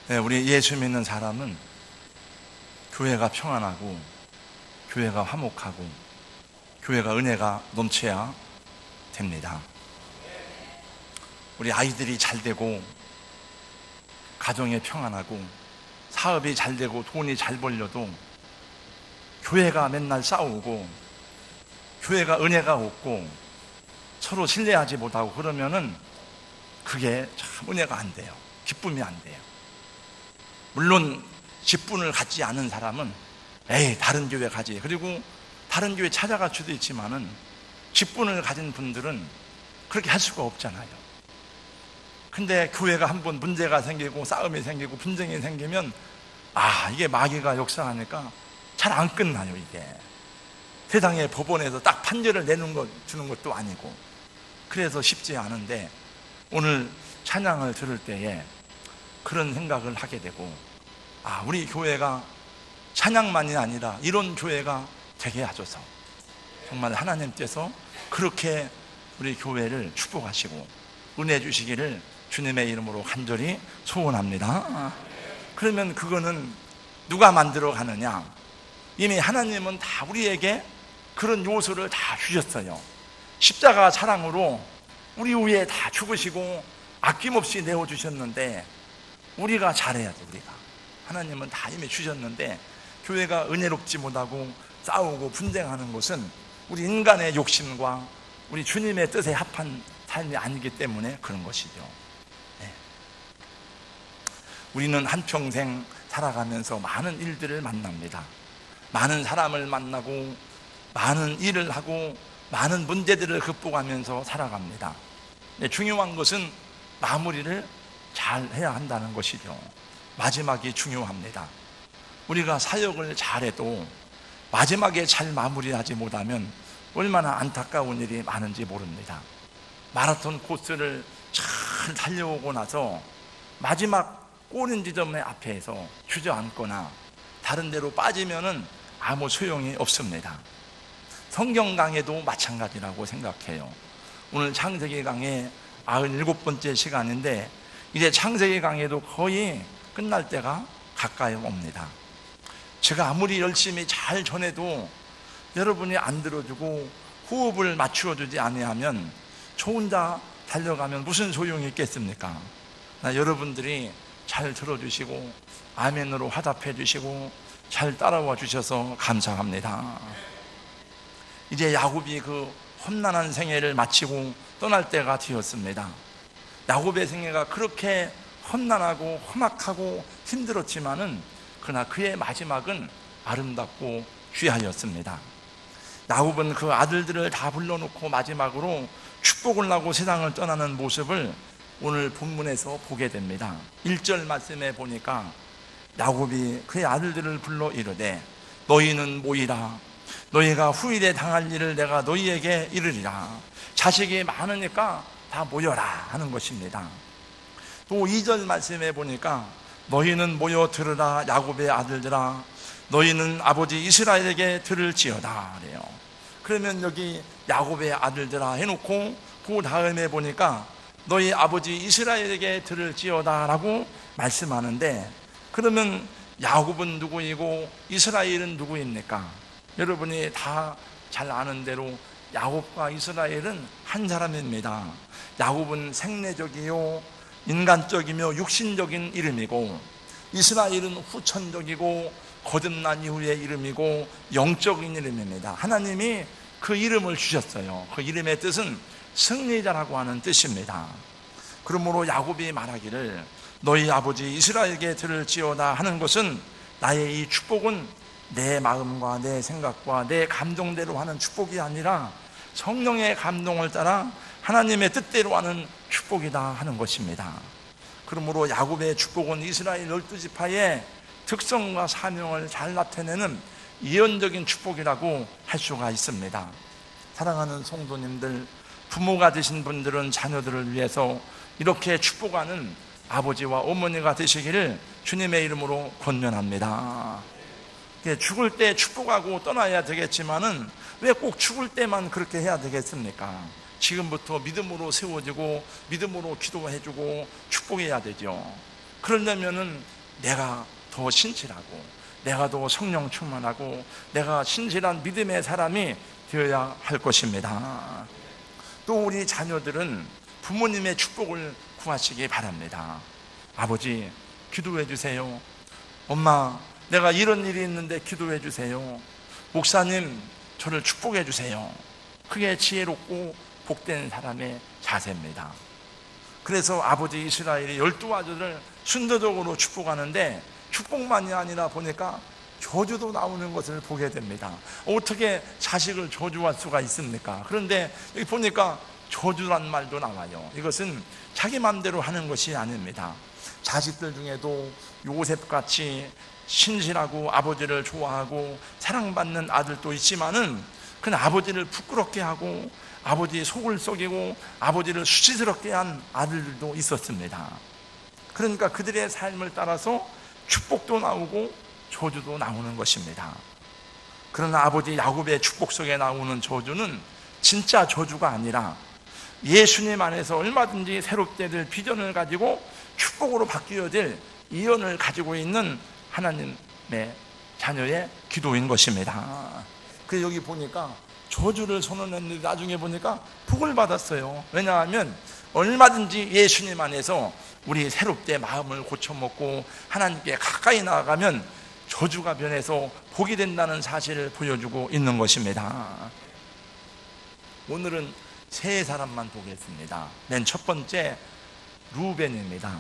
네, 우리 예수 믿는 사람은 교회가 평안하고 교회가 화목하고 교회가 은혜가 넘쳐야 됩니다. 우리 아이들이 잘 되고 가정이 평안하고 사업이 잘 되고 돈이 잘 벌려도 교회가 맨날 싸우고 교회가 은혜가 없고 서로 신뢰하지 못하고 그러면은 그게 참 은혜가 안 돼요. 기쁨이 안 돼요. 물론 직분을 갖지 않은 사람은 다른 교회 가지, 그리고 다른 교회 찾아갈 수도 있지만은 직분을 가진 분들은 그렇게 할 수가 없잖아요. 근데 교회가 한번 문제가 생기고 싸움이 생기고 분쟁이 생기면 이게 마귀가 역사하니까 잘 안 끝나요. 이게 세상의 법원에서 딱 판결을 주는 것도 아니고, 그래서 쉽지 않은데 오늘 찬양을 들을 때에 그런 생각을 하게 되고, 우리 교회가 찬양만이 아니라 이런 교회가 되게 하셔서 정말 하나님께서 그렇게 우리 교회를 축복하시고 은혜 주시기를 주님의 이름으로 간절히 소원합니다. 그러면 그거는 누가 만들어 가느냐? 이미 하나님은 다 우리에게 그런 요소를 다 주셨어요. 십자가 사랑으로 우리 위에 다 죽으시고 아낌없이 내어주셨는데 우리가 잘해야죠. 우리가 하나님은 다 이미 주셨는데 교회가 은혜롭지 못하고 싸우고 분쟁하는 것은 우리 인간의 욕심과 우리 주님의 뜻에 합한 삶이 아니기 때문에 그런 것이죠. 우리는 한평생 살아가면서 많은 일들을 만납니다. 많은 사람을 만나고 많은 일을 하고 많은 문제들을 극복하면서 살아갑니다. 중요한 것은 마무리를 잘 해야 한다는 것이죠. 마지막이 중요합니다. 우리가 사역을 잘해도 마지막에 잘 마무리하지 못하면 얼마나 안타까운 일이 많은지 모릅니다. 마라톤 코스를 잘 달려오고 나서 마지막 꼬는 지점의 앞에서 주저앉거나 다른 데로 빠지면은 아무 소용이 없습니다. 성경 강해도 마찬가지라고 생각해요. 오늘 창세기 강해 97번째 시간인데 이제 창세기 강해도 거의 끝날 때가 가까이 옵니다. 제가 아무리 열심히 잘 전해도 여러분이 안 들어주고 호흡을 맞추어주지 아니하면 저 혼자 달려가면 무슨 소용이 있겠습니까? 여러분들이 잘 들어주시고 아멘으로 화답해 주시고 잘 따라와 주셔서 감사합니다. 이제 야곱이 그 험난한 생애를 마치고 떠날 때가 되었습니다. 야곱의 생애가 그렇게 험난하고 험악하고 힘들었지만은 그러나 그의 마지막은 아름답고 귀하였습니다. 야곱은 그 아들들을 다 불러놓고 마지막으로 축복을 하고 세상을 떠나는 모습을 오늘 본문에서 보게 됩니다. 1절 말씀에 보니까 야곱이 그의 아들들을 불러 이르되 너희는 모이라. 너희가 후일에 당할 일을 내가 너희에게 이르리라. 자식이 많으니까 다 모여라 하는 것입니다. 또 2절 말씀에 보니까 너희는 모여 들으라 야곱의 아들들아 너희는 아버지 이스라엘에게 들을지어다 그래요. 그러면 여기 야곱의 아들들아 해놓고 그 다음에 보니까 너희 아버지 이스라엘에게 들을지어다 라고 말씀하는데, 그러면 야곱은 누구이고 이스라엘은 누구입니까? 여러분이 다 잘 아는 대로 야곱과 이스라엘은 한 사람입니다. 야곱은 생내적이요 인간적이며 육신적인 이름이고, 이스라엘은 후천적이고 거듭난 이후의 이름이고 영적인 이름입니다. 하나님이 그 이름을 주셨어요. 그 이름의 뜻은 승리자라고 하는 뜻입니다. 그러므로 야곱이 말하기를 너희 아버지 이스라엘에게 들을지어다 하는 것은 나의 이 축복은 내 마음과 내 생각과 내 감정대로 하는 축복이 아니라 성령의 감동을 따라 하나님의 뜻대로 하는 축복이다 하는 것입니다. 그러므로 야곱의 축복은 이스라엘 12지파의 특성과 사명을 잘 나타내는 예언적인 축복이라고 할 수가 있습니다. 사랑하는 성도님들, 부모가 되신 분들은 자녀들을 위해서 이렇게 축복하는 아버지와 어머니가 되시기를 주님의 이름으로 권면합니다. 죽을 때 축복하고 떠나야 되겠지만은 왜 꼭 죽을 때만 그렇게 해야 되겠습니까? 지금부터 믿음으로 세워지고 믿음으로 기도해주고 축복해야 되죠. 그러려면은 내가 더 신실하고, 내가 더 성령 충만하고, 내가 신실한 믿음의 사람이 되어야 할 것입니다. 또 우리 자녀들은 부모님의 축복을 구하시기 바랍니다. 아버지, 기도해 주세요. 엄마, 내가 이런 일이 있는데 기도해 주세요. 목사님, 저를 축복해 주세요. 그게 지혜롭고 복된 사람의 자세입니다. 그래서 아버지 이스라엘이 12아들을 순서적으로 축복하는데, 축복만이 아니라 보니까 저주도 나오는 것을 보게 됩니다. 어떻게 자식을 저주할 수가 있습니까? 그런데 여기 보니까 저주란 말도 나와요. 이것은 자기 마음대로 하는 것이 아닙니다. 자식들 중에도 요셉같이 신실하고 아버지를 좋아하고 사랑받는 아들도 있지만은, 그는 아버지를 부끄럽게 하고 아버지의 속을 속이고 아버지를 수치스럽게 한 아들들도 있었습니다. 그러니까 그들의 삶을 따라서 축복도 나오고 저주도 나오는 것입니다. 그러나 아버지 야곱의 축복 속에 나오는 저주는 진짜 저주가 아니라 예수님 안에서 얼마든지 새롭게 될 비전을 가지고 축복으로 바뀌어질 이언을 가지고 있는 하나님의 자녀의 기도인 것입니다. 그래서 여기 보니까 저주를 선언했는데 나중에 보니까 복을 받았어요. 왜냐하면 얼마든지 예수님 안에서 우리 새롭게 마음을 고쳐먹고 하나님께 가까이 나아가면 저주가 변해서 복이 된다는 사실을 보여주고 있는 것입니다. 오늘은 세 사람만 보겠습니다. 맨 첫 번째 루벤입니다.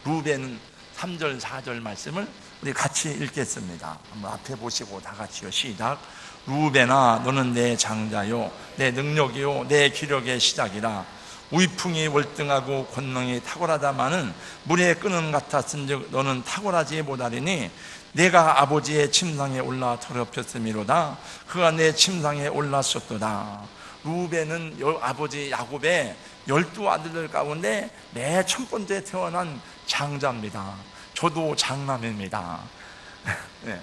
루벤은 3절 4절 말씀을 우리 같이 읽겠습니다. 한번 앞에 보시고 다 같이요. 시작. 루벤아, 너는 내 장자요, 내 능력이요, 내 기력의 시작이라. 우이풍이 월등하고 권능이 탁월하다마는 물에 끄는 같았은즉 너는 탁월하지 못하리니 내가 아버지의 침상에 올라 더럽혔음이로다. 그가 내 침상에 올랐었도다. 루벤은 아버지 야곱의 12아들들 가운데 맨 첫 번째 태어난 장자입니다. 저도 장남입니다. 네.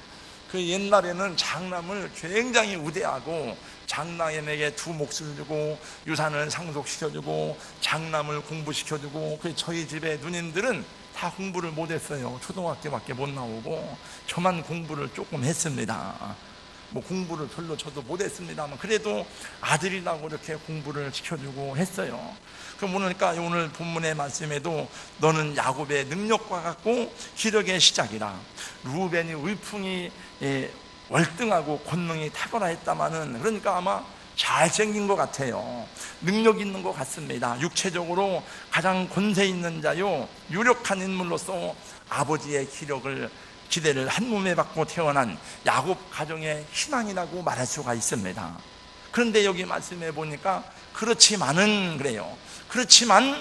그 옛날에는 장남을 굉장히 우대하고 장남에게 두 몫을 주고 유산을 상속시켜주고 장남을 공부시켜주고, 그 저희 집의 누님들은 다 공부를 못했어요. 초등학교밖에 못 나오고 저만 공부를 조금 했습니다. 뭐 공부를 별로 저도 못했습니다만 그래도 아들이라고 이렇게 공부를 시켜주고 했어요. 그럼 그러니까 오늘 본문의 말씀에도 너는 야곱의 능력과 같고 기력의 시작이라. 루벤이 의풍이 월등하고 권능이 탁월하였다마는, 그러니까 아마 잘생긴 것 같아요. 능력 있는 것 같습니다. 육체적으로 가장 권세 있는 자요, 유력한 인물로서 아버지의 기대를 한 몸에 받고 태어난 야곱 가정의 신앙이라고 말할 수가 있습니다. 그런데 여기 말씀해 보니까 그렇지만은 그래요. 그렇지만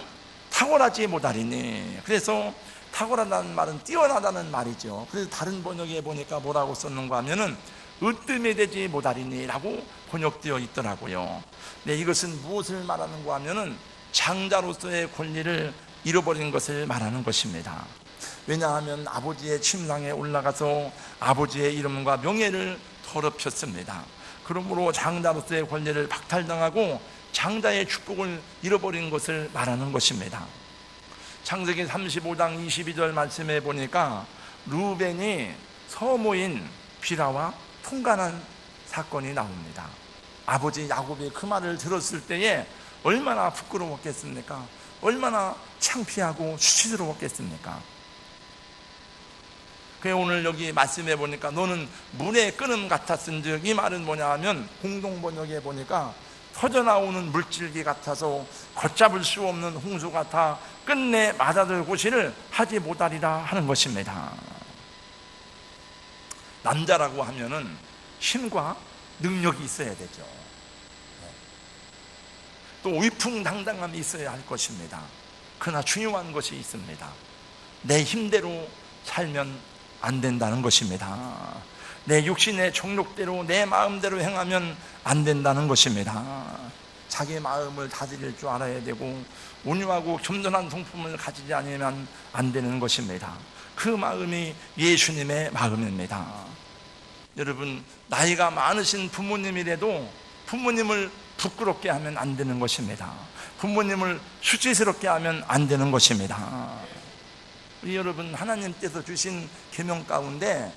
탁월하지 못하리니. 그래서 탁월하다는 말은 뛰어나다는 말이죠. 그래서 다른 번역에 보니까 뭐라고 썼는가 하면은 으뜸이 되지 못하리니 라고 번역되어 있더라고요. 네, 이것은 무엇을 말하는가 하면은 장자로서의 권리를 잃어버린 것을 말하는 것입니다. 왜냐하면 아버지의 침상에 올라가서 아버지의 이름과 명예를 더럽혔습니다. 그러므로 장자로서의 권리를 박탈당하고 장자의 축복을 잃어버린 것을 말하는 것입니다. 창세기 35장 22절 말씀에 보니까 루벤이 서모인 비라와 통간한 사건이 나옵니다. 아버지 야곱이 그 말을 들었을 때에 얼마나 부끄러웠겠습니까? 얼마나 창피하고 수치스러웠겠습니까? 그래서 오늘 여기 말씀해 보니까 너는 물의 끓음 같았은즉, 이 말은 뭐냐 하면 공동번역에 보니까 터져나오는 물질기 같아서 걷잡을 수 없는 홍수 같아 끝내 맞아들 고시를 하지 못하리라 하는 것입니다. 남자라고 하면은 힘과 능력이 있어야 되죠. 또 위풍당당함이 있어야 할 것입니다. 그러나 중요한 것이 있습니다. 내 힘대로 살면 안 된다는 것입니다. 내 육신의 정욕대로 내 마음대로 행하면 안 된다는 것입니다. 자기 마음을 다스릴 줄 알아야 되고 온유하고 겸손한 성품을 가지지 않으면 안 되는 것입니다. 그 마음이 예수님의 마음입니다. 여러분, 나이가 많으신 부모님이라도 부모님을 부끄럽게 하면 안 되는 것입니다. 부모님을 수치스럽게 하면 안 되는 것입니다. 우리 여러분, 하나님께서 주신 계명 가운데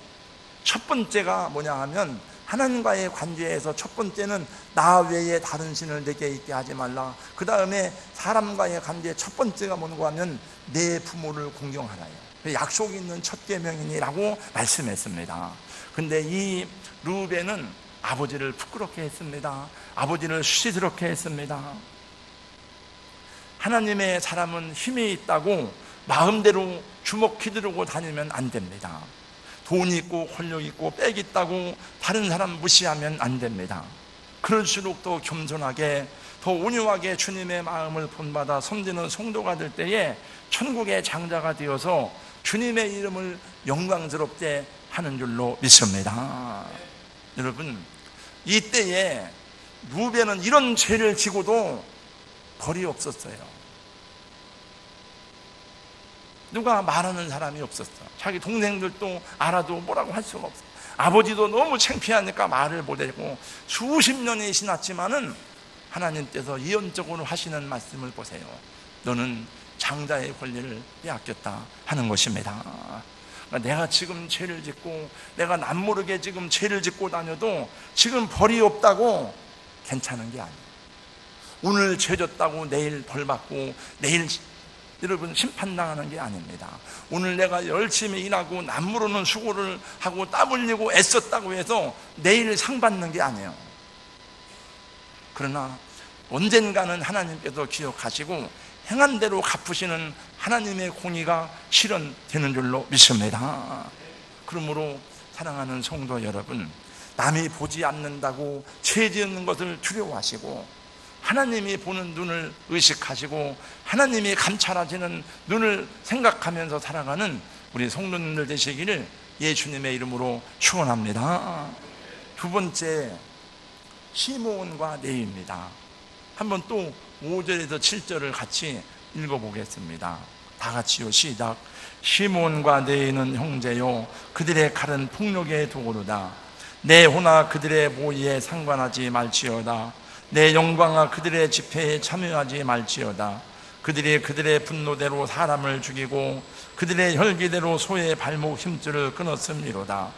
첫 번째가 뭐냐 하면, 하나님과의 관계에서 첫 번째는 나 외에 다른 신을 내게 있게 하지 말라. 그 다음에 사람과의 관계 첫 번째가 뭔가 하면 내 부모를 공경하라요. 약속이 있는 첫 계명이니라고 말씀했습니다. 근데 이 르우벤은 아버지를 부끄럽게 했습니다. 아버지를 수치스럽게 했습니다. 하나님의 사람은 힘이 있다고 마음대로 주먹 휘두르고 다니면 안 됩니다. 돈 있고 권력 있고 빽 있다고 다른 사람 무시하면 안 됩니다. 그럴수록 더 겸손하게, 더 온유하게 주님의 마음을 본받아 섬기는 성도가 될 때에 천국의 장자가 되어서 주님의 이름을 영광스럽게 하는 줄로 믿습니다. 여러분, 이때에 르우벤은 이런 죄를 지고도 벌이 없었어요. 누가 말하는 사람이 없었어. 자기 동생들도 알아도 뭐라고 할 수가 없어. 아버지도 너무 창피하니까 말을 못하고 수십 년이 지났지만은 하나님께서 예언적으로 하시는 말씀을 보세요. 너는 장자의 권리를 빼앗겼다 하는 것입니다. 그러니까 내가 지금 죄를 짓고 내가 남모르게 지금 죄를 짓고 다녀도 지금 벌이 없다고 괜찮은 게 아니에요. 오늘 죄 졌다고 내일 벌 받고 내일 여러분 심판당하는 게 아닙니다. 오늘 내가 열심히 일하고 남모르는 수고를 하고 땀 흘리고 애썼다고 해서 내일 상 받는 게 아니에요. 그러나 언젠가는 하나님께서 기억하시고 행한 대로 갚으시는 하나님의 공의가 실현되는 줄로 믿습니다. 그러므로 사랑하는 성도 여러분, 남이 보지 않는다고 죄 지은 것을 두려워하시고 하나님이 보는 눈을 의식하시고 하나님이 감찰하시는 눈을 생각하면서 살아가는 우리 성도님들 되시기를 예수님의 이름으로 축원합니다. 두 번째, 시므온과 레위입니다. 한번 또 5절에서 7절을 같이 읽어보겠습니다. 다 같이요, 시작. 시므온과 레위는 형제요, 그들의 칼은 폭력의 도구로다. 내 호나 그들의 모의에 상관하지 말지어다. 내 영광아 그들의 집회에 참여하지 말지어다. 그들이 그들의 분노대로 사람을 죽이고 그들의 혈기대로 소의 발목 힘줄을 끊었음이로다.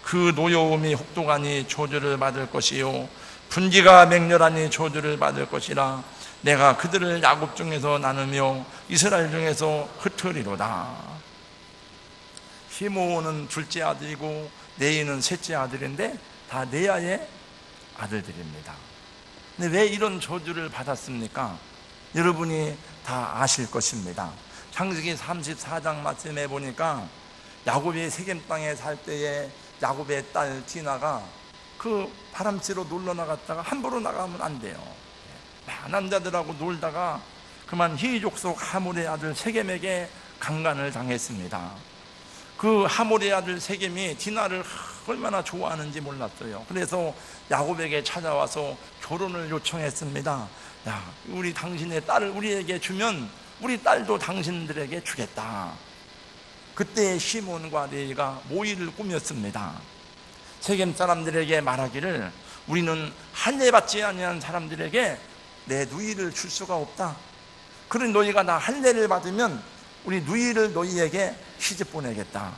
그 노여움이 혹독하니 저주를 받을 것이요 분기가 맹렬하니 저주를 받을 것이라. 내가 그들을 야곱 중에서 나누며 이스라엘 중에서 흩으리로다. 시므온은 둘째 아들이고 레위는 셋째 아들인데 다 레아의 아들들입니다. 근데 왜 이런 저주를 받았습니까? 여러분이 다 아실 것입니다. 창세기 34장 말씀해 보니까 야곱이 세겜 땅에 살 때에 야곱의 딸 디나가 그 바람쥐로 놀러 나갔다가 함부로 나가면 안 돼요. 남자들하고 놀다가 그만 히족속 하몰의 아들 세겜에게 강간을 당했습니다. 그 하몰의 아들 세겜이 디나를 얼마나 좋아하는지 몰랐어요. 그래서 야곱에게 찾아와서 결혼을 요청했습니다. 야, 우리 당신의 딸을 우리에게 주면 우리 딸도 당신들에게 주겠다. 그때 시몬과 레위가 모의를 꾸몄습니다. 세겜 사람들에게 말하기를 우리는 할례 받지 아니한 사람들에게 내 누이를 줄 수가 없다. 그런 너희가 나 할례를 받으면 우리 누이를 너희에게 시집 보내겠다.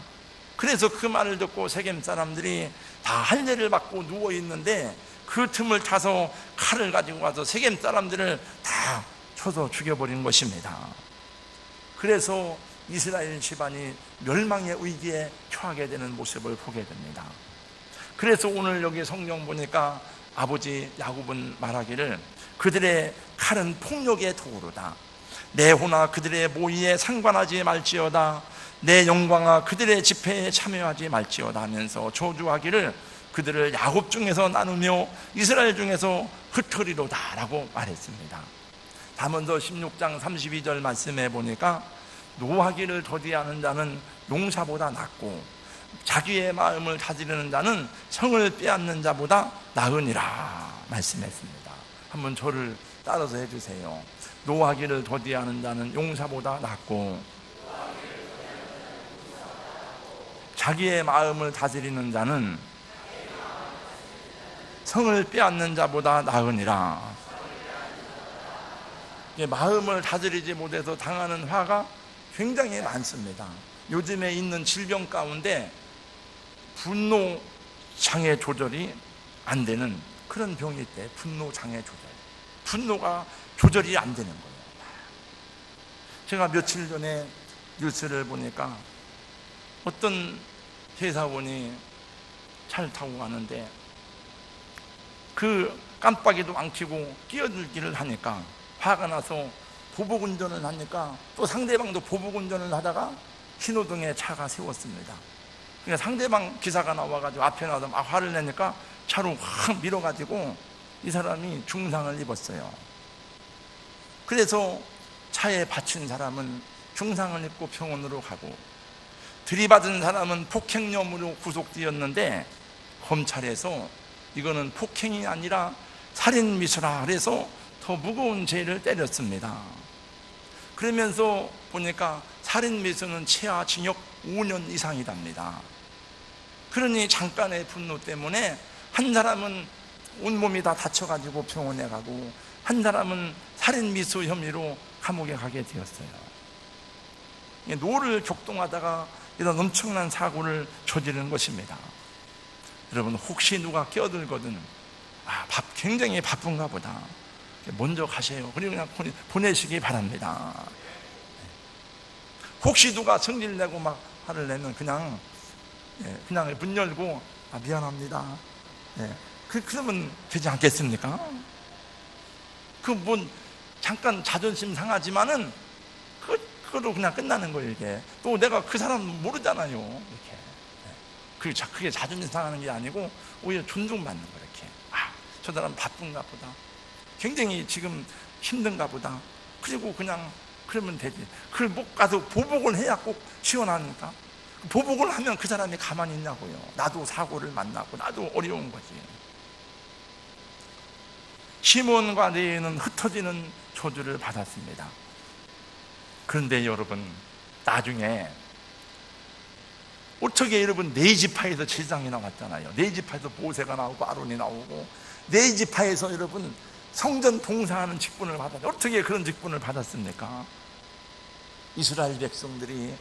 그래서 그 말을 듣고 세겜 사람들이 다 할례를 받고 누워있는데 그 틈을 타서 칼을 가지고 와서 세겜 사람들을 다 쳐서 죽여버린 것입니다. 그래서 이스라엘 집안이 멸망의 위기에 처하게 되는 모습을 보게 됩니다. 그래서 오늘 여기 성경 보니까 아버지 야곱은 말하기를 그들의 칼은 폭력의 도구로다. 내 호나 그들의 모의에 상관하지 말지어다. 내 영광아 그들의 집회에 참여하지 말지어다 하면서 저주하기를 그들을 야곱 중에서 나누며 이스라엘 중에서 흩으리로다 라고 말했습니다. 잠언서 16장 32절 말씀해 보니까 노하기를 더디하는 자는 용사보다 낫고 자기의 마음을 다스리는 자는 성을 빼앗는 자보다 나으니라 말씀했습니다. 한번 저를 따라서 해주세요. 노하기를 더디하는 자는 용사보다 낫고 자기의 마음을 다스리는 자는 성을 빼앗는 자보다 나으니라. 마음을 다스리지 못해서 당하는 화가 굉장히 많습니다. 요즘에 있는 질병 가운데 분노 장애 조절이 안 되는 그런 병이 있대. 분노 장애 조절. 분노가 조절이 안 되는 거예요. 제가 며칠 전에 뉴스를 보니까 어떤 회사원이 차를 타고 가는데 그 깜빡이도 안 켜고 끼어들기를 하니까 화가 나서 보복운전을 하니까 또 상대방도 보복운전을 하다가 신호등에 차가 세웠습니다. 그러니까 상대방 기사가 나와가지고 앞에 나와서 막 화를 내니까 차로 확 밀어가지고 이 사람이 중상을 입었어요. 그래서 차에 받친 사람은 중상을 입고 병원으로 가고 들이받은 사람은 폭행혐의로 구속되었는데 검찰에서 이거는 폭행이 아니라 살인미수라 그래서 더 무거운 죄를 때렸습니다. 그러면서 보니까 살인미수는 최하 징역 5년 이상이랍니다. 그러니 잠깐의 분노 때문에 한 사람은 온몸이 다 다쳐가지고 병원에 가고 한 사람은 살인미수 혐의로 감옥에 가게 되었어요. 노를 격동하다가 이런 엄청난 사고를 저지르는 것입니다. 여러분, 혹시 누가 끼어들거든 굉장히 바쁜가 보다 먼저 가세요. 그리고 그냥 보내시기 바랍니다. 혹시 누가 성질내고 막 화를 내면 그냥 문 열고 미안합니다. 그러면 되지 않겠습니까? 잠깐 자존심 상하지만은 그거로 그냥 끝나는 거예요. 이게 또 내가 그 사람 모르잖아요. 이렇게 그게 자존심 상하는 게 아니고 오히려 존중받는 거. 이렇게 저 사람 바쁜가 보다, 굉장히 지금 힘든가 보다. 그리고 그냥 그러면 되지. 그걸 못 가서 보복을 해야 꼭 시원하니까. 보복을 하면 그 사람이 가만히 있냐고요. 나도 사고를 만나고 나도 어려운 거지. 시몬과 레위는 흩어지는 저주를 받았습니다. 그런데 여러분, 나중에 어떻게 여러분 네 지파에서 제사장이 나왔잖아요. 네 지파에서 모세가 나오고 아론이 나오고 네 지파에서 여러분 성전 봉사하는 직분을 받았어요. 어떻게 그런 직분을 받았습니까? 이스라엘 백성들이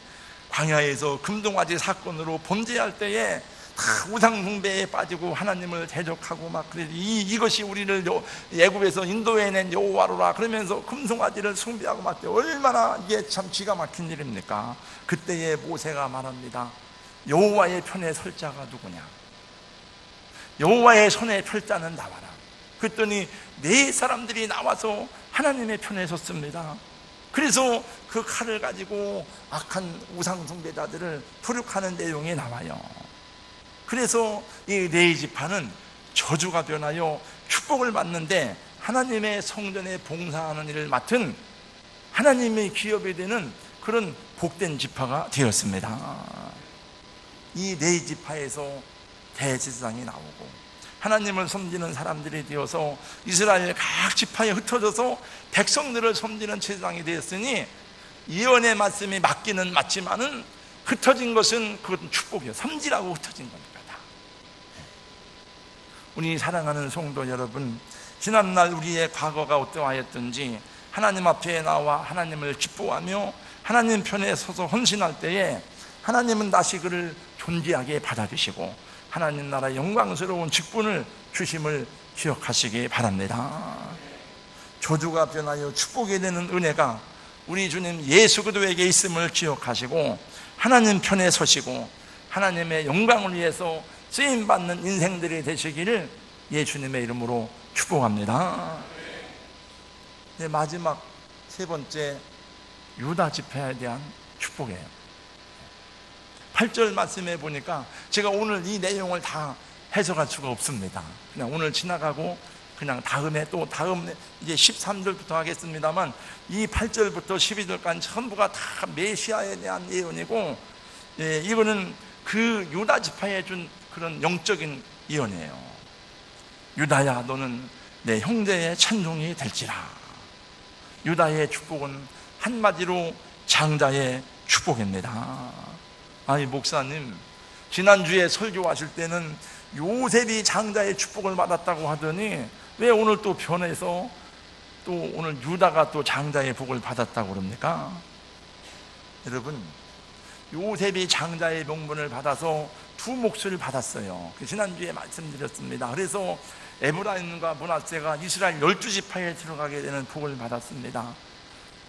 광야에서 금송아지 사건으로 범죄할 때에 다 우상 숭배에 빠지고 하나님을 대적하고 막 그래. 이것이 우리를 애굽에서 인도해낸 여호와로라 그러면서 금송아지를 숭배하고 막 얼마나 이게 참 기가 막힌 일입니까? 그때에 모세가 말합니다. 여호와의 편에 설 자가 누구냐? 여호와의 손에 펼 자는 나와라. 그랬더니 네 사람들이 나와서 하나님의 편에 섰습니다. 그래서 그 칼을 가지고 악한 우상 숭배자들을 부룩하는 내용이 나와요. 그래서 이 네 지파는 저주가 변하여 축복을 받는데 하나님의 성전에 봉사하는 일을 맡은 하나님의 기업이 되는 그런 복된 지파가 되었습니다. 이 네 지파에서 대제사장이 나오고 하나님을 섬기는 사람들이 되어서 이스라엘 각 지파에 흩어져서 백성들을 섬기는 제사장이 되었으니 예언의 말씀이 맞기는 맞지만은 흩어진 것은 그것은 축복이에요. 섬기라고 흩어진 겁니다. 우리 사랑하는 성도 여러분, 지난날 우리의 과거가 어떠하였든지 하나님 앞에 나와 하나님을 기뻐하며 하나님 편에 서서 헌신할 때에 하나님은 다시 그를 존귀하게 받아주시고 하나님 나라의 영광스러운 직분을 주심을 기억하시기 바랍니다. 저주가 변하여 축복이 되는 은혜가 우리 주님 예수 그리스도에게 있음을 기억하시고 하나님 편에 서시고 하나님의 영광을 위해서 쓰임받는 인생들이 되시기를 예수님의 이름으로 축복합니다. 네, 마지막 세 번째, 유다 지파에 대한 축복이에요. 8절 말씀에 보니까 제가 오늘 이 내용을 다 해석할 수가 없습니다. 그냥 오늘 지나가고 그냥 다음 이제 13절부터 하겠습니다만 이 8절부터 12절까지 전부가 다 메시아에 대한 예언이고, 이거는 그 유다 지파에 준 그런 영적인 예언이에요. 유다야, 너는 내 형제의 찬송이 될지라. 유다의 축복은 한마디로 장자의 축복입니다. 아니, 목사님, 지난주에 설교하실 때는 요셉이 장자의 축복을 받았다고 하더니 왜 오늘 또 변해서 또 오늘 유다가 또 장자의 복을 받았다고 그럽니까? 여러분, 요셉이 장자의 명분을 받아서 두 몫을 받았어요. 지난주에 말씀드렸습니다. 그래서 에브라임과 므낫세가 이스라엘 12지파에 들어가게 되는 복을 받았습니다.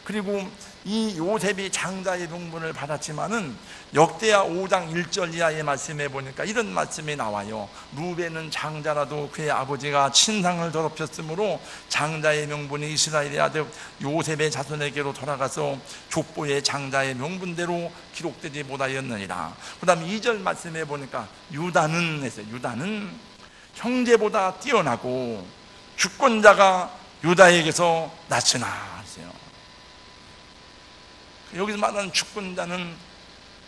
그리고 이 요셉이 장자의 명분을 받았지만은 역대하 5장 1절 이하의 말씀에 보니까 이런 말씀이 나와요. 루벤은 장자라도 그의 아버지가 친상을 더럽혔으므로 장자의 명분이 이스라엘의 아들 요셉의 자손에게로 돌아가서 족보의 장자의 명분대로 기록되지 못하였느니라. 그 다음에 2절 말씀에 보니까 유다는 했어요. 유다는 형제보다 뛰어나고 주권자가 유다에게서 났으나. 여기서 말하는 주권자는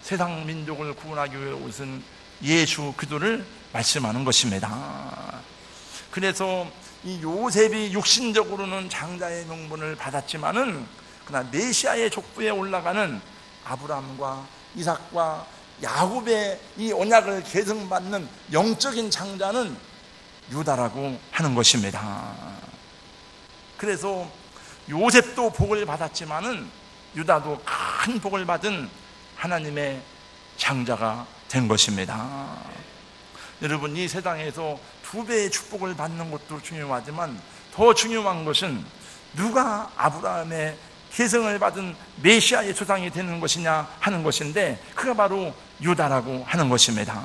세상 민족을 구원하기 위해 오신 예수 그리스도를 말씀하는 것입니다. 그래서 이 요셉이 육신적으로는 장자의 명분을 받았지만은 그러나 메시아의 족보에 올라가는 아브라함과 이삭과 야곱의 이 언약을 계승받는 영적인 장자는 유다라고 하는 것입니다. 그래서 요셉도 복을 받았지만은 유다도 큰 복을 받은 하나님의 장자가 된 것입니다. 여러분, 이 세상에서 두 배의 축복을 받는 것도 중요하지만 더 중요한 것은 누가 아브라함의 계승을 받은 메시아의 조상이 되는 것이냐 하는 것인데, 그가 바로 유다라고 하는 것입니다.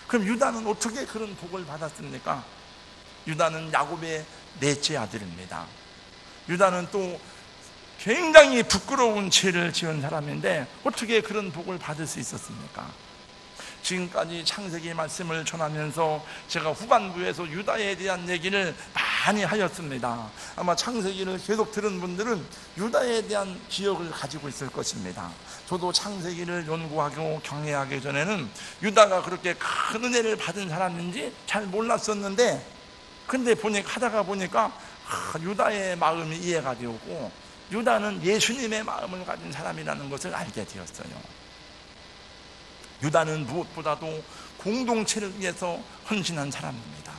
그럼 유다는 어떻게 그런 복을 받았습니까? 유다는 야곱의 넷째 아들입니다. 유다는 또 굉장히 부끄러운 죄를 지은 사람인데 어떻게 그런 복을 받을 수 있었습니까? 지금까지 창세기 말씀을 전하면서 제가 후반부에서 유다에 대한 얘기를 많이 하였습니다. 아마 창세기를 계속 들은 분들은 유다에 대한 기억을 가지고 있을 것입니다. 저도 창세기를 연구하고 경외하기 전에는 유다가 그렇게 큰 은혜를 받은 사람인지 잘 몰랐었는데, 근데 하다가 보니까 유다의 마음이 이해가 되었고 유다는 예수님의 마음을 가진 사람이라는 것을 알게 되었어요. 유다는 무엇보다도 공동체를 위해서 헌신한 사람입니다.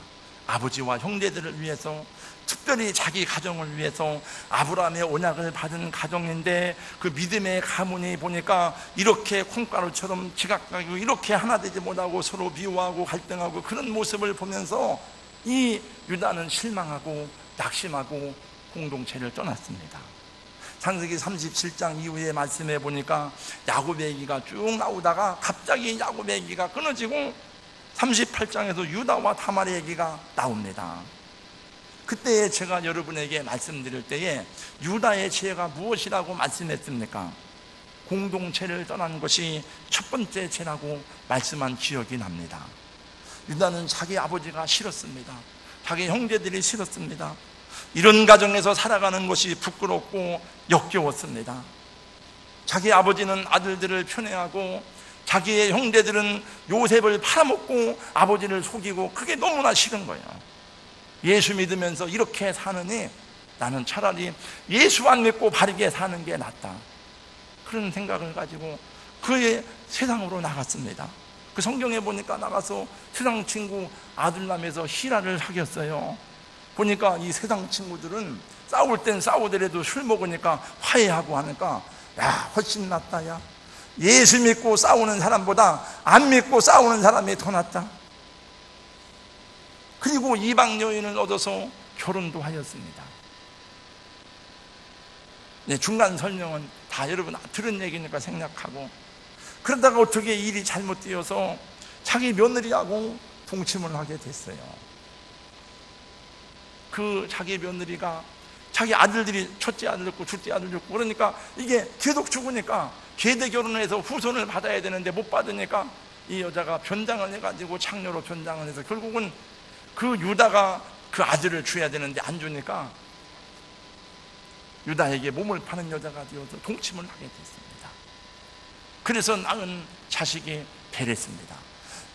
아버지와 형제들을 위해서, 특별히 자기 가정을 위해서 아브라함의 언약을 받은 가정인데 그 믿음의 가문이 보니까 이렇게 콩가루처럼 지각하고 이렇게 하나 되지 못하고 서로 비호하고 갈등하고 그런 모습을 보면서 이 유다는 실망하고 낙심하고 공동체를 떠났습니다. 창세기 37장 이후의 말씀에 보니까 야곱의 얘기가 쭉 나오다가 갑자기 야곱의 얘기가 끊어지고 38장에서 유다와 다말의 얘기가 나옵니다. 그때 제가 여러분에게 말씀드릴 때에 유다의 죄가 무엇이라고 말씀했습니까? 공동체를 떠난 것이 첫 번째 죄라고 말씀한 기억이 납니다. 유다는 자기 아버지가 싫었습니다. 자기 형제들이 싫었습니다. 이런 가정에서 살아가는 것이 부끄럽고 역겨웠습니다. 자기 아버지는 아들들을 편애하고 자기의 형제들은 요셉을 팔아먹고 아버지를 속이고, 그게 너무나 싫은 거예요. 예수 믿으면서 이렇게 사느니 나는 차라리 예수 안 믿고 바르게 사는 게 낫다, 그런 생각을 가지고 그의 세상으로 나갔습니다. 그 성경에 보니까 나가서 세상 친구 아둘람에서 히라를 사귀었어요. 보니까 이 세상 친구들은 싸울 땐 싸우더라도 술 먹으니까 화해하고 하니까 야, 훨씬 낫다. 야, 예수 믿고 싸우는 사람보다 안 믿고 싸우는 사람이 더 낫다. 그리고 이방 여인을 얻어서 결혼도 하였습니다. 네, 중간 설명은 다 여러분 들은 얘기니까 생략하고, 그러다가 어떻게 일이 잘못되어서 자기 며느리하고 동침을 하게 됐어요. 그 자기 며느리가 자기 아들들이 첫째 아들 죽고 둘째 아들 죽고 그러니까 이게 계속 죽으니까 계대 결혼을 해서 후손을 받아야 되는데 못 받으니까 이 여자가 변장을 해가지고 창녀로 변장을 해서 결국은 그 유다가 그 아들을 줘야 되는데 안 주니까 유다에게 몸을 파는 여자가 되어서 동침을 하게 됐습니다. 그래서 낳은 자식이 베레스입니다.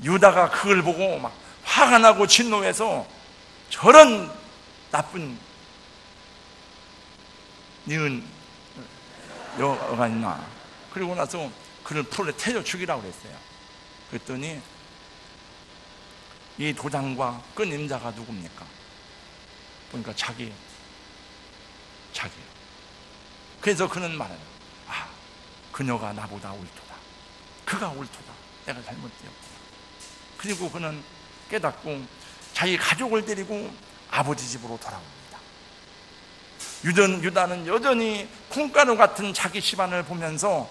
유다가 그걸 보고 막 화가 나고 진노해서 저런 나쁜 니은 여가 있나, 그리고 나서 그를 풀에 태워 죽이라고 그랬어요. 그랬더니 이 도장과 끈 임자가 누굽니까? 보니까 자기예요. 그래서 그는 말해요. 아, 그녀가 나보다 옳도다. 그가 옳도다. 내가 잘못되었구나. 그리고 그는 깨닫고 자기 가족을 데리고 아버지 집으로 돌아옵니다. 유다는 여전히 콩가루 같은 자기 집안을 보면서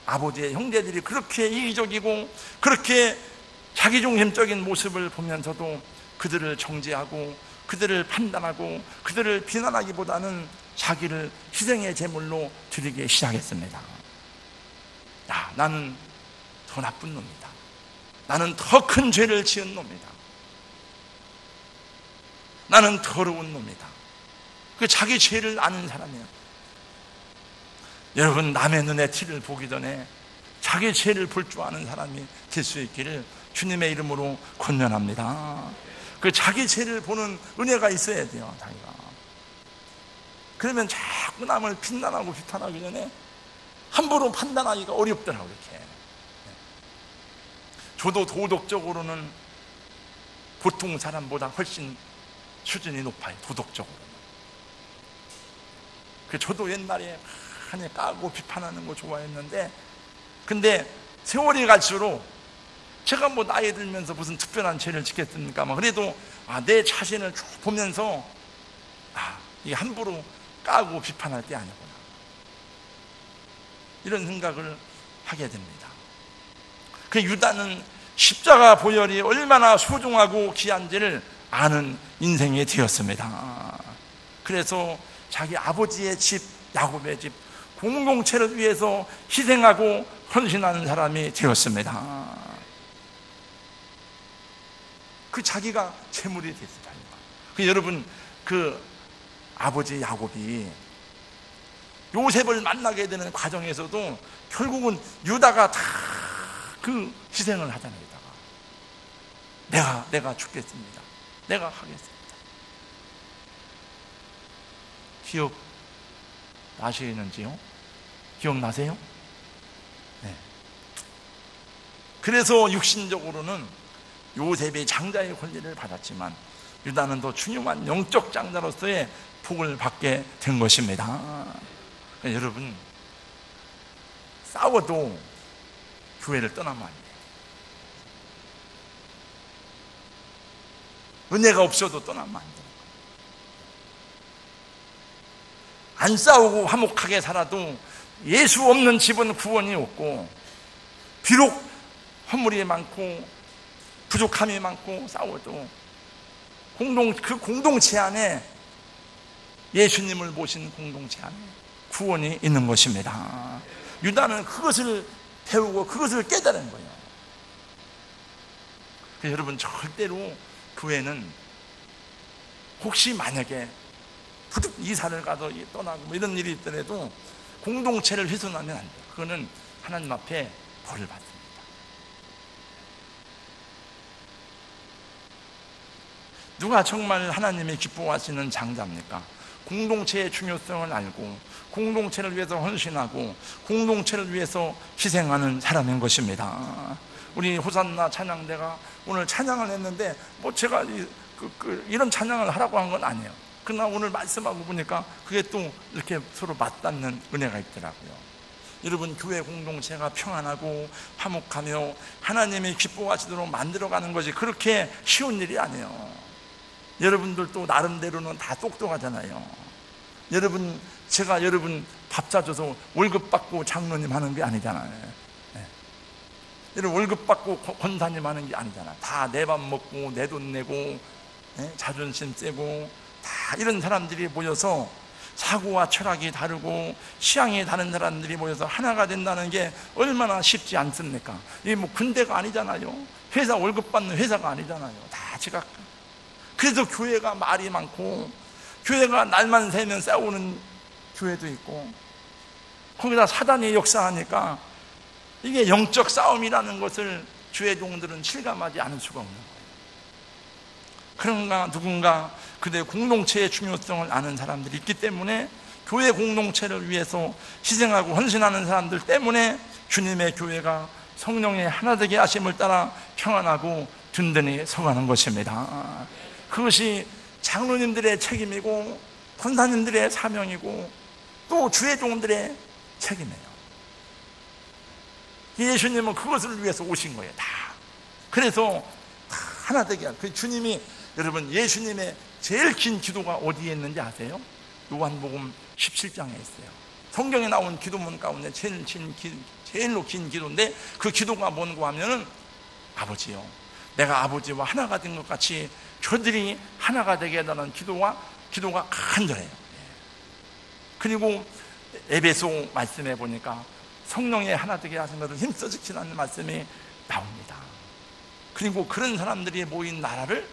아버지의 형제들이 그렇게 이기적이고 그렇게 자기중심적인 모습을 보면서도 그들을 정죄하고 그들을 판단하고 그들을 비난하기보다는 자기를 희생의 제물로 드리기 시작했습니다. 야, 나는 더 나쁜 놈이다. 나는 더 큰 죄를 지은 놈이다. 나는 더러운 놈이다. 그 자기 죄를 아는 사람이에요. 여러분, 남의 눈에 티를 보기 전에 자기 죄를 볼 줄 아는 사람이 될 수 있기를 주님의 이름으로 권면합니다. 그 자기 죄를 보는 은혜가 있어야 돼요, 자기가. 그러면 자꾸 남을 비난하고 비판하기 전에 함부로 판단하기가 어렵더라고요, 이렇게. 저도 도덕적으로는 보통 사람보다 훨씬 수준이 높아요, 도덕적으로. 저도 옛날에 많이 까고 비판하는 거 좋아했는데, 근데 세월이 갈수록 제가 뭐 나이 들면서 무슨 특별한 죄를 짓겠습니까? 그래도 내 자신을 쭉 보면서 이게 함부로 까고 비판할 때 아니구나, 이런 생각을 하게 됩니다. 그 유다는 십자가 보혈이 얼마나 소중하고 귀한지를 아는 인생이 되었습니다. 그래서 자기 아버지의 집, 야곱의 집, 공동체를 위해서 희생하고 헌신하는 사람이 되었습니다. 그 자기가 재물이 됐습니다. 여러분, 그 아버지 야곱이 요셉을 만나게 되는 과정에서도 결국은 유다가 다 그 희생을 하잖아요. 내가 죽겠습니다. 내가 하겠습니다. 기억나시는지요? 기억나세요? 네. 그래서 육신적으로는 요셉이 장자의 권리를 받았지만 유다는 더 중요한 영적 장자로서의 복을 받게 된 것입니다. 여러분, 싸워도 교회를 떠나면 안 돼요. 은혜가 없어도 떠나면 안 돼요. 안 싸우고 화목하게 살아도 예수 없는 집은 구원이 없고, 비록 허물이 많고 부족함이 많고 싸워도 그 공동체 안에, 예수님을 모신 공동체 안에 구원이 있는 것입니다. 유다는 그것을 배우고 그것을 깨달은 거예요. 여러분, 절대로 교회는 혹시 만약에 부득 이사를 가도 떠나고 이런 일이 있더라도 공동체를 훼손하면 안 돼요. 그거는 하나님 앞에 벌을 받습니다. 누가 정말 하나님이 기뻐하시는 장자입니까? 공동체의 중요성을 알고 공동체를 위해서 헌신하고 공동체를 위해서 희생하는 사람인 것입니다. 우리 호산나 찬양대가 오늘 찬양을 했는데 제가 이런 찬양을 하라고 한 건 아니에요. 그러나 오늘 말씀하고 보니까 그게 또 이렇게 서로 맞닿는 은혜가 있더라고요. 여러분, 교회 공동체가 평안하고 화목하며 하나님이 기뻐하시도록 만들어가는 것이 그렇게 쉬운 일이 아니에요. 여러분들도 나름대로는 다 똑똑하잖아요. 제가 여러분 밥 사줘서 월급 받고 장로님 하는 게 아니잖아요. 네. 여러분, 월급 받고 권사님 하는 게 아니잖아요. 다 내 밥 먹고 내 돈 내고, 네? 자존심 세고 다 이런 사람들이 모여서 사고와 철학이 다르고 취향이 다른 사람들이 모여서 하나가 된다는 게 얼마나 쉽지 않습니까? 이게 군대가 아니잖아요. 회사 월급 받는 회사가 아니잖아요. 다 제각. 그래서 교회가 말이 많고 교회가 날만 새면 싸우는 교회도 있고, 거기다 사단이 역사하니까 이게 영적 싸움이라는 것을 주의 종들은 실감하지 않을 수가 없는 거예요. 그런가 누군가 그들의 공동체의 중요성을 아는 사람들이 있기 때문에, 교회 공동체를 위해서 희생하고 헌신하는 사람들 때문에 주님의 교회가 성령의 하나되게 하심을 따라 평안하고 든든히 서가는 것입니다. 그것이 장로님들의 책임이고 권사님들의 사명이고 또 주의 종들의 책임이에요. 예수님은 그것을 위해서 오신 거예요. 다. 그래서 다 하나 되게 그 주님이, 여러분, 예수님의 제일 긴 기도가 어디에 있는지 아세요? 요한복음 17장에 있어요. 성경에 나온 기도문 가운데 제일로 긴 기도인데, 그 기도가 뭔고 하면은, 아버지요, 내가 아버지와 하나가 된 것 같이 저들이 하나가 되게 해달라는 기도가 간절해요. 그리고 에베소 말씀에 보니까 성령에 하나 되게 하신 것을 힘써 지키라는 말씀이 나옵니다. 그리고 그런 사람들이 모인 나라를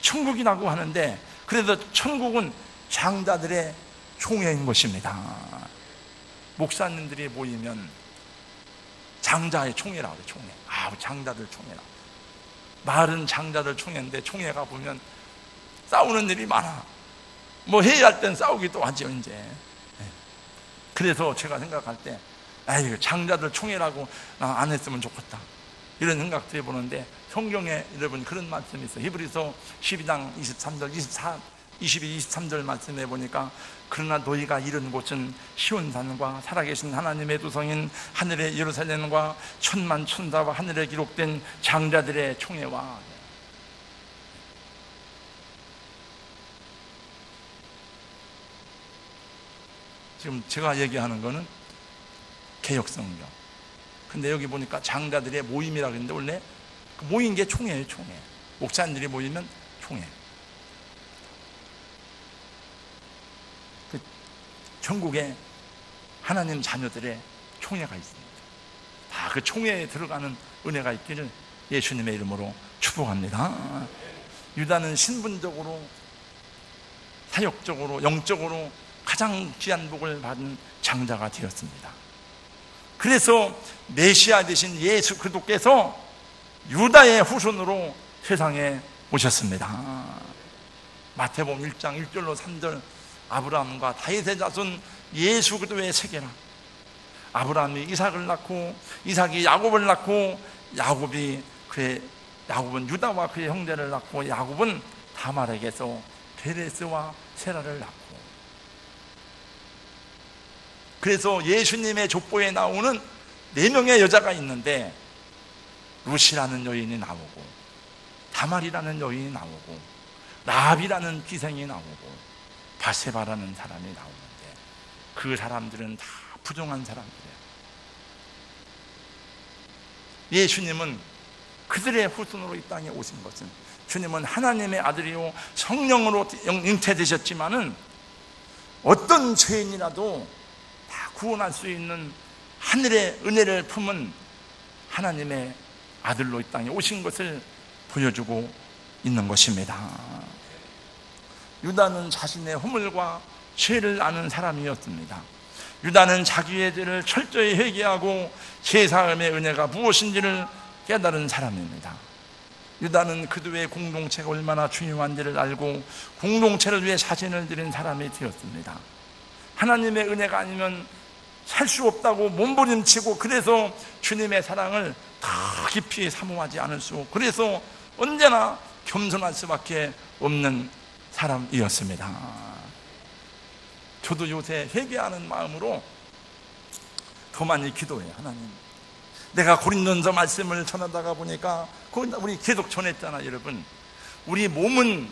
천국이라고 하는데, 그래서 천국은 장자들의 총회인 것입니다. 목사님들이 모이면 장자의 총회라고 해요. 총회. 장자들 총회라. 말은 장자들 총회인데, 총회가 보면 싸우는 일이 많아. 뭐 회의할 땐 싸우기도 하죠, 이제. 그래서 제가 생각할 때, 장자들 총회라고 안 했으면 좋겠다, 이런 생각도 해보는데, 성경에 여러분 그런 말씀이 있어요. 히브리서 12장 23절 22, 23절 말씀해 보니까, 그러나 너희가 이른 곳은 시온산과 살아계신 하나님의 도성인 하늘의 예루살렘과 천만 천사와 하늘에 기록된 장자들의 총회와, 지금 제가 얘기하는 거는 개역성경. 근데 여기 보니까 장자들의 모임이라고 했는데, 원래 모인 게 총회예요. 총회. 목사님들이 모이면 총회. 그 전국에 하나님 자녀들의 총회가 있습니다. 다 그 총회에 들어가는 은혜가 있기를 예수님의 이름으로 축복합니다. 유다는 신분적으로, 사역적으로, 영적으로 가장 귀한 복을 받은 장자가 되었습니다. 그래서 메시아 되신 예수 그리스도께서 유다의 후손으로 세상에 오셨습니다. 마태복음 1장 1절로 3절, 아브라함과 다윗의 자손 예수 그리스도의 세계라. 아브라함이 이삭을 낳고, 이삭이 야곱을 낳고, 야곱은 유다와 그의 형제를 낳고, 야곱은 다말에게서 베레스와 세라를 낳고. 그래서 예수님의 족보에 나오는 4명의 여자가 있는데, 루시라는 여인이 나오고, 다말이라는 여인이 나오고, 라합이라는 기생이 나오고, 바세바라는 사람이 나오는데, 그 사람들은 다 부정한 사람들이에요. 예수님은 그들의 후손으로 이 땅에 오신 것은, 주님은 하나님의 아들이요 성령으로 잉태되셨지만은 어떤 죄인이라도 다 구원할 수 있는 하늘의 은혜를 품은 하나님의 아들로 이 땅에 오신 것을 보여주고 있는 것입니다. 유다는 자신의 허물과 죄를 아는 사람이었습니다. 유다는 자기의 죄를 철저히 회개하고 제사함의 은혜가 무엇인지를 깨달은 사람입니다. 유다는 그들의 공동체가 얼마나 중요한지를 알고 공동체를 위해 자신을 드린 사람이 되었습니다. 하나님의 은혜가 아니면 살 수 없다고 몸부림치고, 그래서 주님의 사랑을 더 깊이 사모하지 않을 수, 그래서 언제나 겸손할 수밖에 없는 사람이었습니다. 저도 요새 회개하는 마음으로 더 많이 기도해요. 하나님, 내가 고린도전서 말씀을 전하다가 보니까, 우리 계속 전했잖아 여러분. 우리 몸은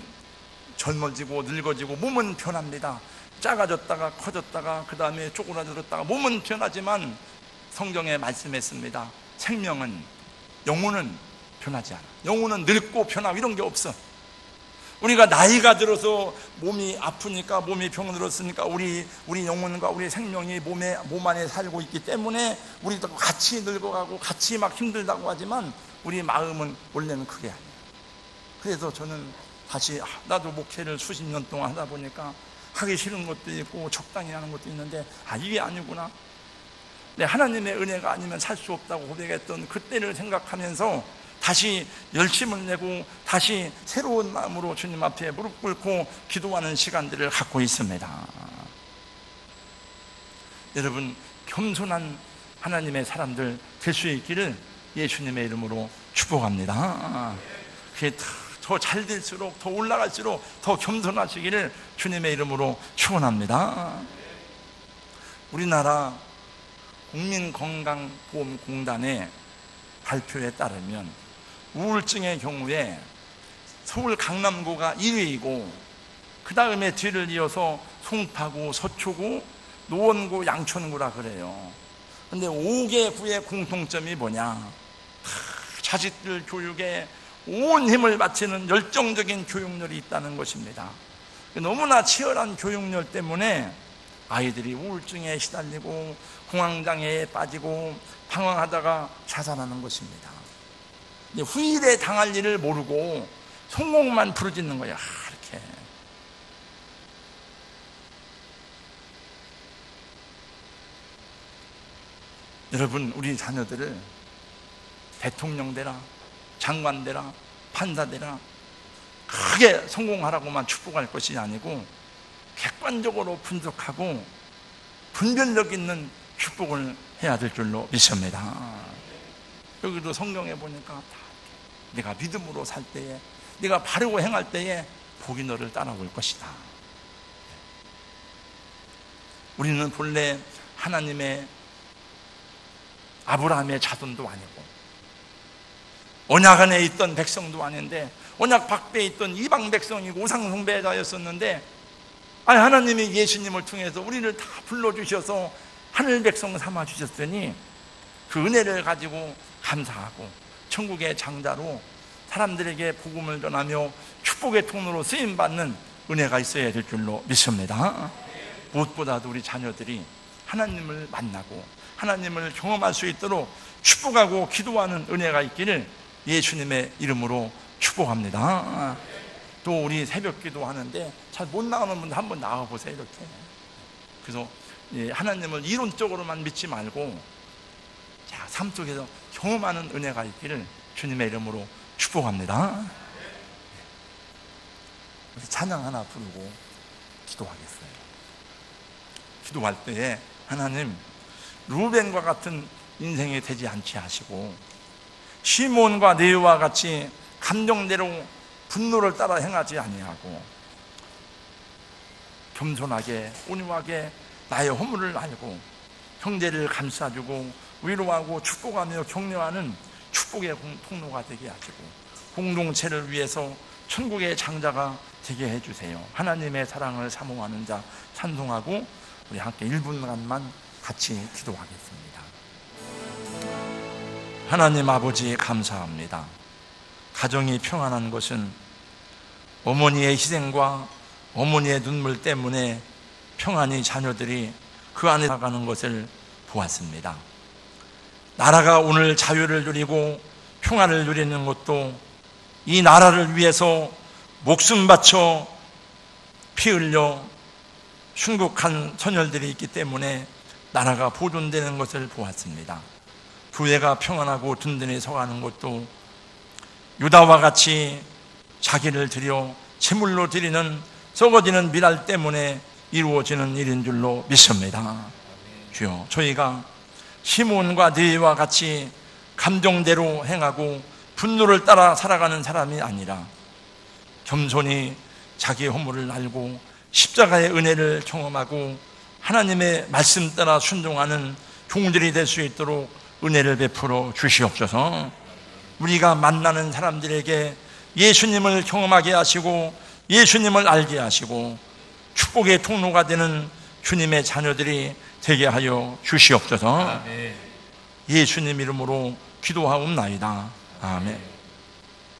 젊어지고 늙어지고 몸은 변합니다. 작아졌다가 커졌다가 그 다음에 쪼그라들었다가 몸은 변하지만, 성경에 말씀했습니다. 생명은, 영혼은 변하지 않아. 영혼은 늙고 변하고 이런 게 없어. 우리가 나이가 들어서 몸이 아프니까, 몸이 병들었으니까 우리 영혼과 우리 생명이 몸 안에 살고 있기 때문에 우리도 같이 늙어가고 같이 막 힘들다고 하지만, 우리 마음은 원래는 그게 아니에요. 그래서 저는 다시, 나도 목회를 수십 년 동안 하다 보니까 하기 싫은 것도 있고 적당히 하는 것도 있는데, 이게 아니구나. 하나님의 은혜가 아니면 살 수 없다고 고백했던 그때를 생각하면서 다시 열심을 내고 다시 새로운 마음으로 주님 앞에 무릎 꿇고 기도하는 시간들을 갖고 있습니다. 여러분, 겸손한 하나님의 사람들 될 수 있기를 예수님의 이름으로 축복합니다. 그게 더 잘 될수록, 더 올라갈수록 더 겸손하시기를 주님의 이름으로 축원합니다. 우리나라 국민건강보험공단의 발표에 따르면 우울증의 경우에 서울 강남구가 1위이고 그 다음에 뒤를 이어서 송파구, 서초구, 노원구, 양천구라 그래요. 근데 5개 구의 공통점이 뭐냐? 자식들 교육에 온 힘을 바치는 열정적인 교육열이 있다는 것입니다. 너무나 치열한 교육열 때문에 아이들이 우울증에 시달리고 공황장애에 빠지고 방황하다가 자살하는 것입니다. 후일에 당할 일을 모르고 성공만 부르짖는 거야. 이렇게. 여러분, 우리 자녀들을 대통령 되라, 장관 되라, 판사 되라 크게 성공하라고만 축복할 것이 아니고 객관적으로 분석하고 분별력 있는 축복을 해야 될 줄로 믿습니다. 여기도 성경에 보니까 네가 믿음으로 살 때에, 네가 바르고 행할 때에 복이 너를 따라올 것이다. 우리는 본래 하나님의 아브라함의 자손도 아니고 언약 안에 있던 백성도 아닌데 언약 밖에 있던 이방 백성이고 우상 숭배자였었는데 하나님이 예수님을 통해서 우리를 다 불러주셔서 하늘 백성 삼아주셨으니 그 은혜를 가지고 감사하고 천국의 장자로 사람들에게 복음을 전하며 축복의 통로로 쓰임받는 은혜가 있어야 될 줄로 믿습니다. 무엇보다도 우리 자녀들이 하나님을 만나고 하나님을 경험할 수 있도록 축복하고 기도하는 은혜가 있기를 예수님의 이름으로 축복합니다. 또 우리 새벽 기도하는데 잘 못 나오는 분들 한번 나와보세요. 이렇게. 그래서 하나님을 이론적으로만 믿지 말고 삶 속에서 경험하는 은혜가 있기를 주님의 이름으로 축복합니다. 찬양 하나 부르고 기도하겠어요. 기도할 때에 하나님, 루벤과 같은 인생이 되지 않게 하시고 시몬과 네오와 같이 감정대로 분노를 따라 행하지 아니하고 겸손하게 온유하게 나의 허물을 알고 형제를 감싸주고 위로하고 축복하며 격려하는 축복의 통로가 되게 하시고 공동체를 위해서 천국의 장자가 되게 해주세요. 하나님의 사랑을 사모하는 자 찬송하고 우리 함께 1분간만 같이 기도하겠습니다. 하나님 아버지 감사합니다. 가정이 평안한 것은 어머니의 희생과 어머니의 눈물 때문에 평안히 자녀들이 그 안에 나가는 것을 보았습니다. 나라가 오늘 자유를 누리고 평안을 누리는 것도 이 나라를 위해서 목숨 바쳐 피 흘려 순국한 선열들이 있기 때문에 나라가 보존되는 것을 보았습니다. 교회가 평안하고 든든히 서가는 것도 유다와 같이 자기를 드려 제물로 드리는 썩어지는 미랄 때문에 이루어지는 일인 줄로 믿습니다. 주여, 저희가 시몬과 네와 같이 감정대로 행하고 분노를 따라 살아가는 사람이 아니라 겸손히 자기의 허물을 알고 십자가의 은혜를 경험하고 하나님의 말씀 따라 순종하는 종들이 될 수 있도록 은혜를 베풀어 주시옵소서. 우리가 만나는 사람들에게 예수님을 경험하게 하시고 예수님을 알게 하시고 축복의 통로가 되는 주님의 자녀들이 되게 하여 주시옵소서. 예수님 이름으로 기도하옵나이다. 아멘.